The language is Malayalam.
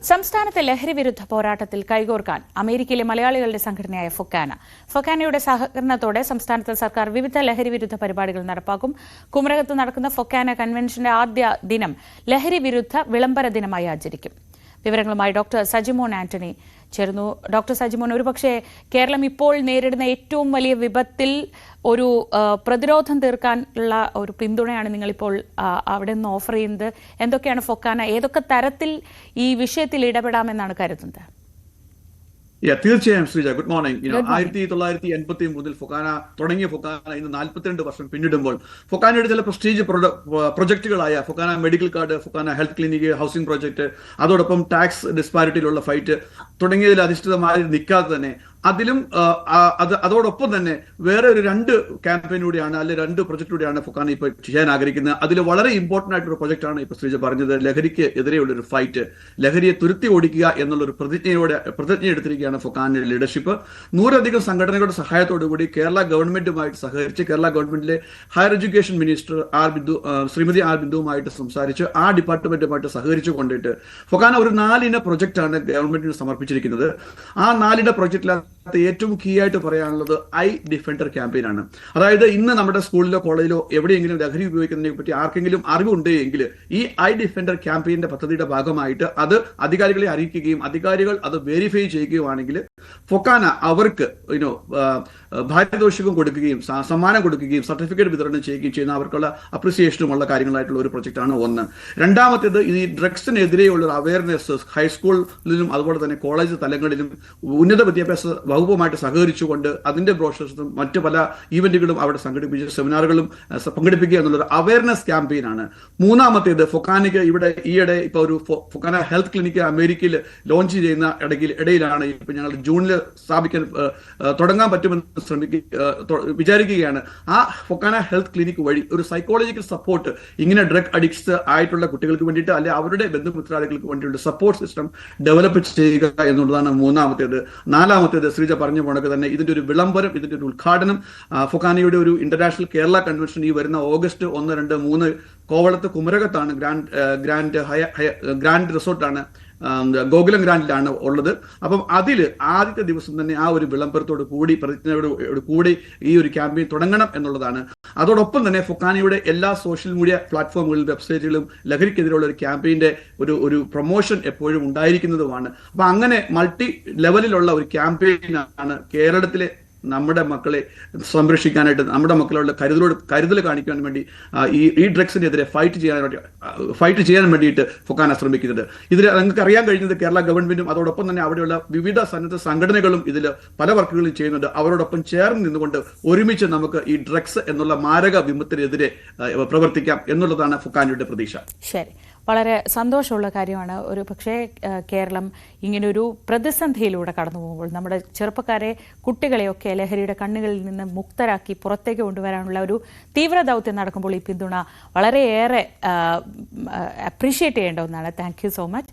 സംസ്ഥാനത്തെ ലഹരി വിരുദ്ധ പോരാട്ടത്തിൽ കൈകോർക്കാൻ അമേരിക്കയിലെ മലയാളികളുടെ സംഘടനയായ ഫൊക്കാനയുടെ സഹകരണത്തോടെ സംസ്ഥാനത്ത് സർക്കാർ വിവിധ ലഹരി വിരുദ്ധ പരിപാടികൾ നടപ്പാക്കും. കുമരകത്ത് നടക്കുന്ന ഫൊക്കാന കൺവെൻഷന്റെ ആദ്യ ദിനം ലഹരി വിരുദ്ധ വിളംബര ദിനമായി ആചരിക്കും. വിവരങ്ങളുമായി ഡോക്ടർ സജിമോൻ ആന്റണി ചേർന്നു. ഡോക്ടർ സജിമോൻ, ഒരുപക്ഷെ കേരളം ഇപ്പോൾ നേരിടുന്ന ഏറ്റവും വലിയ വിപത്തിൽ ഒരു പ്രതിരോധം തീർക്കാനുള്ള ഒരു പിന്തുണയാണ് നിങ്ങളിപ്പോൾ അവിടെ നിന്ന് ഓഫർ ചെയ്യുന്നത്. എന്തൊക്കെയാണ് ഫൊക്കാന, ഏതൊക്കെ തരത്തിൽ ഈ വിഷയത്തിൽ ഇടപെടാമെന്നാണ് കരുതുന്നത്? തീർച്ചയായും ശ്രീജ, ഗുഡ് മോർണിംഗ്. 1983 ഫൊക്കാന തുടങ്ങിയ ഫൊക്കാന ഇന്ന് 42 വർഷം പിന്നിടുമ്പോൾ ഫൊക്കാനയുടെ ചില പ്രസ്റ്റീജ് പ്രൊജക്ടുകളായ FOKANA medical card, FOKANA health clinic, housing project, അതോടൊപ്പം ടാക്സ് ഡിസ്പാരിറ്റിയിലുള്ള ഫൈറ്റ് തുടങ്ങിയതിൽ അധിഷ്ഠിതമായി നിൽക്കാതെ തന്നെ അതോടൊപ്പം തന്നെ വേറെ ഒരു 2 ക്യാമ്പയിനൂടെയാണ് അല്ലെങ്കിൽ 2 പ്രൊജക്റ്റിലൂടെയാണ് ഫൊക്കാന ഇപ്പൊ ചെയ്യാൻ ആഗ്രഹിക്കുന്നത്. അതിൽ വളരെ ഇമ്പോർട്ടന്റ് ആയിട്ടൊരു പ്രൊജക്റ്റാണ് ഇപ്പൊ ശ്രീജ പറഞ്ഞത്. ലഹരിക്ക് എതിരെയുള്ള ഒരു ഫൈറ്റ്, ലഹരിയെ തുരുത്തി ഓടിക്കുക എന്നുള്ളൊരു പ്രതിജ്ഞ എടുത്തിരിക്കുകയാണ് ഫൊക്കാന ലീഡർഷിപ്പ്. 100-അധികം സംഘടനകളുടെ സഹായത്തോടുകൂടി കേരള ഗവൺമെന്റുമായിട്ട് സഹകരിച്ച് കേരള ഗവൺമെന്റിലെ higher education minister Shrimati R ബിന്ദുവുമായിട്ട് സംസാരിച്ച് ആ ഡിപ്പാർട്ട്മെന്റുമായിട്ട് സഹകരിച്ചു കൊണ്ടിട്ട് ഫൊക്കാന ഒരു 4-ഇന പ്രൊജക്റ്റാണ് ഗവൺമെന്റിന് സമർപ്പിച്ചിരിക്കുന്നത്. ആ 4-ഇന പ്രൊജക്റ്റിലെ ഏറ്റവും കീ ആയിട്ട് പറയാനുള്ളത് ഐ ഡിഫൻഡർ ക്യാമ്പയിൻ ആണ്. അതായത് ഇന്ന് നമ്മുടെ സ്കൂളിലോ കോളേജിലോ എവിടെയെങ്കിലും ലഹരി ഉപയോഗിക്കുന്നതിനെ പറ്റി ആർക്കെങ്കിലും അറിവുണ്ടെങ്കിൽ ഈ ഐ ഡിഫൻഡർ ക്യാമ്പയിന്റെ പദ്ധതിയുടെ ഭാഗമായിട്ട് അത് അധികാരികളെ അറിയിക്കുകയും അധികാരികൾ അത് വെരിഫൈ ചെയ്യുകയാണെങ്കിൽ ഫൊക്കാന അവർക്ക് പാരിതോഷികം കൊടുക്കുകയും സമ്മാനം കൊടുക്കുകയും സർട്ടിഫിക്കറ്റ് വിതരണം ചെയ്യുകയും ചെയ്യുന്ന അവർക്കുള്ള അപ്രിസിയേഷനുമുള്ള കാര്യങ്ങളായിട്ടുള്ള ഒരു പ്രൊജക്റ്റാണ് ഒന്ന്. രണ്ടാമത്തേത് ഈ ഡ്രഗ്സിനെതിരെയുള്ള അവയർനെസ് ഹൈസ്കൂളിലും അതുപോലെ തന്നെ കോളേജ് തലങ്ങളിലും ഉന്നത വിദ്യാഭ്യാസ വകുപ്പുമായിട്ട് സഹകരിച്ചുകൊണ്ട് അതിന്റെ ബ്രോഷേഴ്സും മറ്റു പല ഈവന്റുകളും അവിടെ സംഘടിപ്പിച്ച് സെമിനാറുകളും പങ്കെടുപ്പിക്കുക എന്നുള്ളൊരു അവയർനെസ് ക്യാമ്പയിൻ ആണ്. മൂന്നാമത്തേത് ഫൊക്കാനയ്ക്ക് ഈയിടെ ഇപ്പൊ ഒരു ഫൊക്കാന ഹെൽത്ത് ക്ലിനിക്ക് അമേരിക്കയിൽ ലോഞ്ച് ചെയ്യുന്ന ഇടയിലാണ് ഇപ്പൊ ഞങ്ങൾ ജൂണിൽ തുടങ്ങാൻ പറ്റുമെന്ന് വിചാരിക്കുകയാണ്. ആ ഫൊക്കാന ഹെൽത്ത് ക്ലിനിക്ക് വഴി ഒരു സൈക്കോളജിക്കൽ സപ്പോർട്ട് ഇങ്ങനെ ഡ്രഗ് അഡിക്ട്സ് ആയിട്ടുള്ള കുട്ടികൾക്ക് വേണ്ടിയിട്ട് അല്ലെ അവരുടെ ബന്ധുമിത്രാദികൾക്ക് വേണ്ടിയുള്ള സപ്പോർട്ട് സിസ്റ്റം ഡെവലപ്പ് ചെയ്യുക എന്നുള്ളതാണ് മൂന്നാമത്തേത്. നാലാമത്തേത് ശ്രീജ പറഞ്ഞ പോണക്ക് തന്നെ ഇതിന്റെ ഒരു വിളംബരം, ഇതിന്റെ ഒരു ഉദ്ഘാടനം ഫൊക്കാനയുടെ ഒരു ഇന്റർനാഷണൽ കേരള കൺവെൻഷൻ ഈ വരുന്ന ഓഗസ്റ്റ് 1, 2, 3 കോവളത്ത് കുമരകത്താണ് ഗ്രാൻഡ് റിസോർട്ടാണ്, ഗോകുലം ഗ്രാൻഡിലാണ് ഉള്ളത്. അപ്പം അതിൽ ആദ്യത്തെ ദിവസം തന്നെ ആ ഒരു വിളംബരത്തോട് കൂടി പ്രതിജ്ഞയോട് കൂടി ഈ ഒരു ക്യാമ്പയിൻ തുടങ്ങണം എന്നുള്ളതാണ്. അതോടൊപ്പം തന്നെ ഫൊക്കാനയുടെ എല്ലാ സോഷ്യൽ മീഡിയ പ്ലാറ്റ്ഫോമുകളിലും വെബ്സൈറ്റുകളിലും ലഹരിക്കെതിരെയുള്ള ഒരു ക്യാമ്പയിന്റെ ഒരു പ്രൊമോഷൻ എപ്പോഴും ഉണ്ടായിരിക്കുന്നതുമാണ്. അപ്പൊ അങ്ങനെ മൾട്ടി ലെവലിലുള്ള ഒരു ക്യാമ്പയിനാണ് കേരളത്തിലെ നമ്മുടെ മക്കളെ സംരക്ഷിക്കാനായിട്ട്, നമ്മുടെ മക്കളുടെ കരുതൽ കാണിക്കാൻ വേണ്ടി ഈ ഡ്രഗ്സിനെതിരെ ഫൈറ്റ് ചെയ്യാൻ വേണ്ടിയിട്ട് ഫൊക്കാന ശ്രമിക്കുന്നത്. ഇതിൽ നിങ്ങൾക്ക് അറിയാൻ കഴിഞ്ഞത് കേരള ഗവൺമെന്റും അതോടൊപ്പം തന്നെ അവിടെയുള്ള വിവിധ സന്നദ്ധ സംഘടനകളും ഇതിൽ പല വർക്കുകളും ചെയ്യുന്നുണ്ട്. അവരോടൊപ്പം ചേർന്ന് നിന്നുകൊണ്ട് ഒരുമിച്ച് നമുക്ക് ഈ ഡ്രഗ്സ് എന്നുള്ള മാരക വിപത്തിനെതിരെ പ്രവർത്തിക്കാം എന്നുള്ളതാണ് ഫൊക്കാനയുടെ പ്രതീക്ഷ. ശരി, വളരെ സന്തോഷമുള്ള കാര്യമാണ്. ഒരു പക്ഷേ കേരളം ഇങ്ങനൊരു പ്രതിസന്ധിയിലൂടെ കടന്നു പോകുമ്പോൾ നമ്മുടെ ചെറുപ്പക്കാരെ, കുട്ടികളെയൊക്കെ ലഹരിയുടെ കണ്ണുകളിൽ നിന്ന് മുക്തരാക്കി പുറത്തേക്ക് കൊണ്ടുവരാനുള്ള ഒരു തീവ്ര ദൗത്യം നടക്കുമ്പോൾ ഈ പിന്തുണ വളരെയേറെ അപ്രീഷിയേറ്റ് ചെയ്യേണ്ട ഒന്നാണ്. Thank you so much.